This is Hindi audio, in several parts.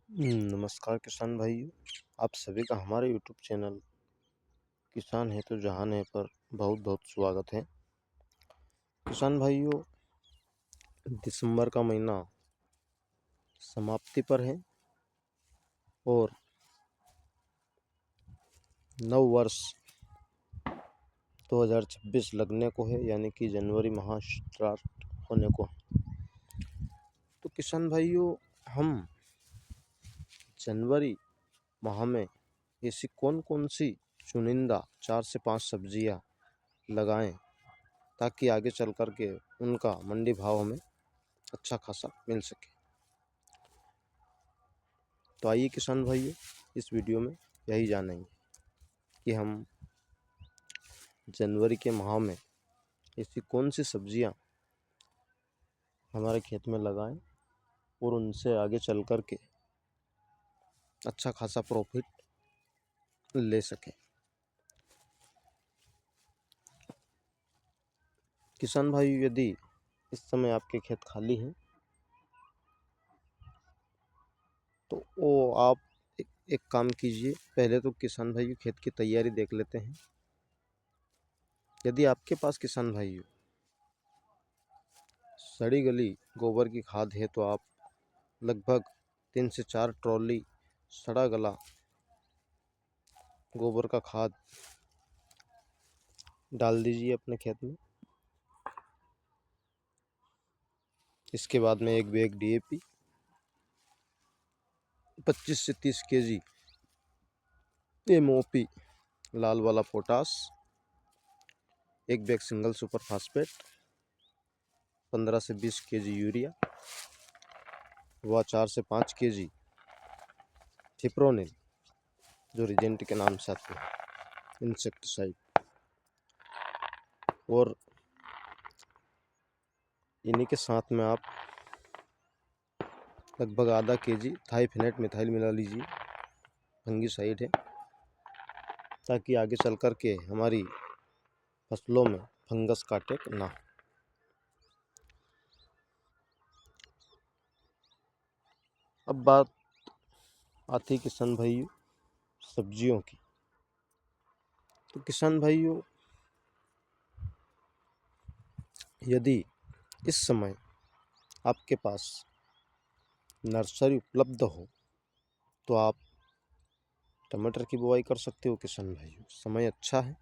नमस्कार किसान भाइयों। आप सभी का हमारे यूट्यूब चैनल किसान है तो जहान है पर बहुत बहुत स्वागत है। किसान भाइयों, दिसंबर का महीना समाप्ति पर है और नव वर्ष 2026 लगने को है, यानी कि जनवरी माह स्टार्ट होने को है। तो किसान भाइयों, हम जनवरी माह में ऐसी कौन कौन सी चुनिंदा 4 से 5 सब्जियां लगाएं ताकि आगे चल कर के उनका मंडी भाव हमें अच्छा खासा मिल सके। तो आइए किसान भाइयों, इस वीडियो में यही जानेंगे कि हम जनवरी के माह में ऐसी कौन सी सब्जियां हमारे खेत में लगाएं और उनसे आगे चल कर के अच्छा खासा प्रॉफिट ले सकें। किसान भाइयों, यदि इस समय आपके खेत खाली हैं तो वो आप एक काम कीजिए। पहले तो किसान भाइयों खेत की तैयारी देख लेते हैं। यदि आपके पास किसान भाइयों सड़ी गली गोबर की खाद है तो आप लगभग 3 से 4 ट्रॉली सड़ा गला गोबर का खाद डाल दीजिए अपने खेत में। इसके बाद में एक बैग DAP, 25 से 30 kg MOP लाल वाला पोटास, एक बैग सिंगल सुपर फास्फेट, 15 से 20 kg यूरिया व 4 से 5 kg फिप्रोनिल, जो रिजेंट के नाम से आते हैं, इंसेक्टिसाइड, और इन्हीं के साथ में आप लगभग आधा kg थाइफेनेट मिथाइल मिला लीजिए। फंगीसाइड है, ताकि आगे चल कर के हमारी फसलों में फंगस का अटैक ना हो। अब बात आती किसान भाइयों सब्जियों की। तो किसान भाइयों, यदि इस समय आपके पास नर्सरी उपलब्ध हो तो आप टमाटर की बुआई कर सकते हो। किसान भाइयों, समय अच्छा है,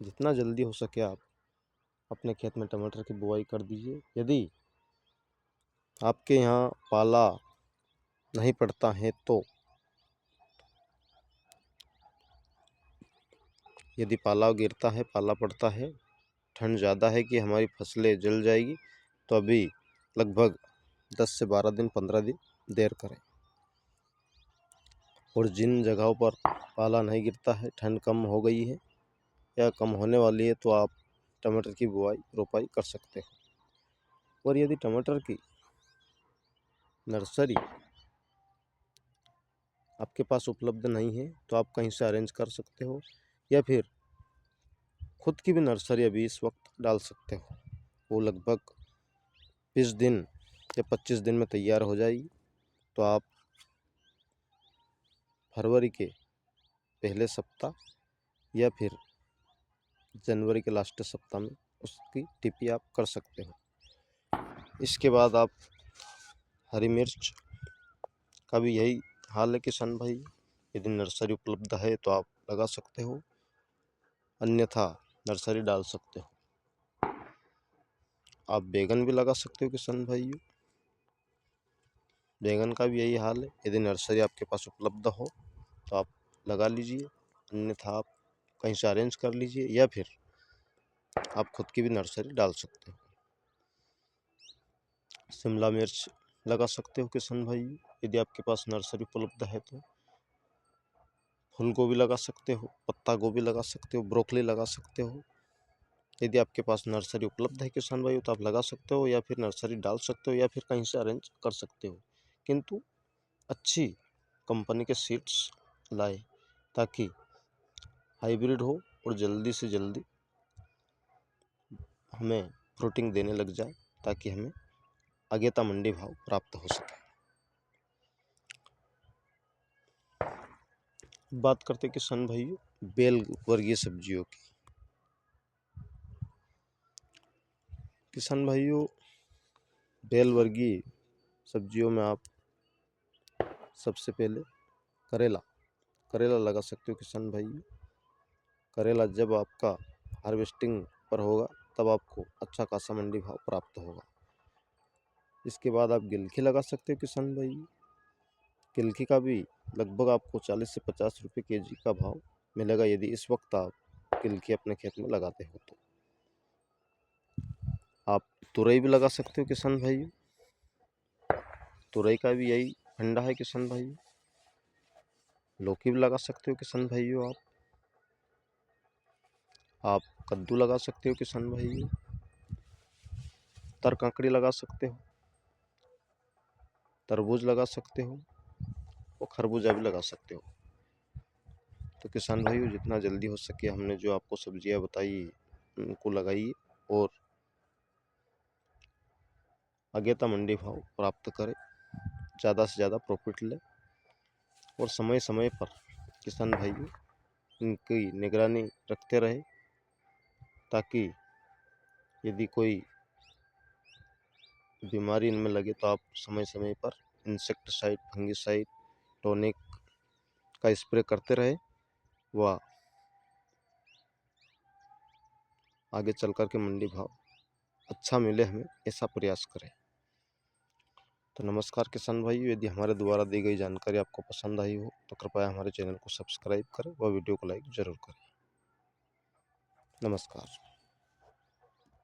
जितना जल्दी हो सके आप अपने खेत में टमाटर की बुआई कर दीजिए। यदि आपके यहाँ पाला नहीं पड़ता है तो यदि पाला गिरता है, पाला पड़ता है, ठंड ज़्यादा है कि हमारी फसलें जल जाएगी, तो अभी लगभग 10 से 12 दिन 15 दिन देर करें। और जिन जगहों पर पाला नहीं गिरता है, ठंड कम हो गई है या कम होने वाली है, तो आप टमाटर की बुआई रोपाई कर सकते हो। और यदि टमाटर की नर्सरी आपके पास उपलब्ध नहीं है तो आप कहीं से अरेंज कर सकते हो, या फिर खुद की भी नर्सरी अभी इस वक्त डाल सकते हो। वो लगभग 20 दिन या 25 दिन में तैयार हो जाएगी। तो आप फरवरी के पहले सप्ताह या फिर जनवरी के लास्ट सप्ताह में उसकी टिपी आप कर सकते हो। इसके बाद आप हरी मिर्च का भी यही हाल है किसान भाई। यदि नर्सरी उपलब्ध है तो आप लगा सकते हो, अन्यथा नर्सरी डाल सकते हो। आप बैगन भी लगा सकते हो किसान भाइयों। बैगन का भी यही हाल है, यदि नर्सरी आपके पास उपलब्ध हो तो आप लगा लीजिए, अन्यथा आप कहीं से अरेंज कर लीजिए, या फिर आप खुद की भी नर्सरी डाल सकते हो। शिमला मिर्च लगा सकते हो किसान भाई, यदि आपके पास नर्सरी उपलब्ध है तो। फूल गोभी लगा सकते हो, पत्ता गोभी लगा सकते हो, ब्रोकली लगा सकते हो। यदि आपके पास नर्सरी उपलब्ध है किसान भाई तो आप लगा सकते हो, या फिर नर्सरी डाल सकते हो, या फिर कहीं से अरेंज कर सकते हो। किंतु अच्छी कंपनी के सीड्स लाए, ताकि हाइब्रिड हो और जल्दी से जल्दी हमें फ्रूटिंग देने लग जाए, ताकि हमें अगेता मंडी भाव प्राप्त हो सके। बात करते हैं किसान भाइयों बेल वर्गीय सब्जियों की। किसान भाइयों बेल वर्गीय सब्जियों में आप सबसे पहले करेला लगा सकते हो किसान भाइयों। करेला जब आपका हार्वेस्टिंग पर होगा तब आपको अच्छा खासा मंडी भाव प्राप्त होगा। इसके बाद आप गिलकी लगा सकते हो किसान भाई। गिलकी का भी लगभग आपको 40 से 50 रुपये केजी का भाव मिलेगा यदि इस वक्त आप गिलकी अपने खेत में लगाते हो तो। आप तुरई भी लगा सकते हो किसान भाई। तुरई का भी यही फंडा है किसान भाई। लौकी भी लगा सकते हो किसान भाइयों। आप कद्दू लगा सकते हो किसान भाइयों। तर काकड़ी लगा सकते हो, तरबूज लगा सकते हो और खरबूजा भी लगा सकते हो। तो किसान भाइयों जितना जल्दी हो सके हमने जो आपको सब्जियां बताई उनको लगाइए और अगेता मंडी भाव प्राप्त करें, ज़्यादा से ज़्यादा प्रॉफिट लें और समय समय पर किसान भाइयों इनकी निगरानी रखते रहे ताकि यदि कोई बीमारी इनमें लगे तो आप समय समय पर इंसेक्टिसाइड, फंगिसाइड, टॉनिक का स्प्रे करते रहे व आगे चल कर के मंडी भाव अच्छा मिले हमें ऐसा प्रयास करें। तो नमस्कार किसान भाइयों, यदि हमारे द्वारा दी गई जानकारी आपको पसंद आई हो तो कृपया हमारे चैनल को सब्सक्राइब करें व वीडियो को लाइक जरूर करें। नमस्कार।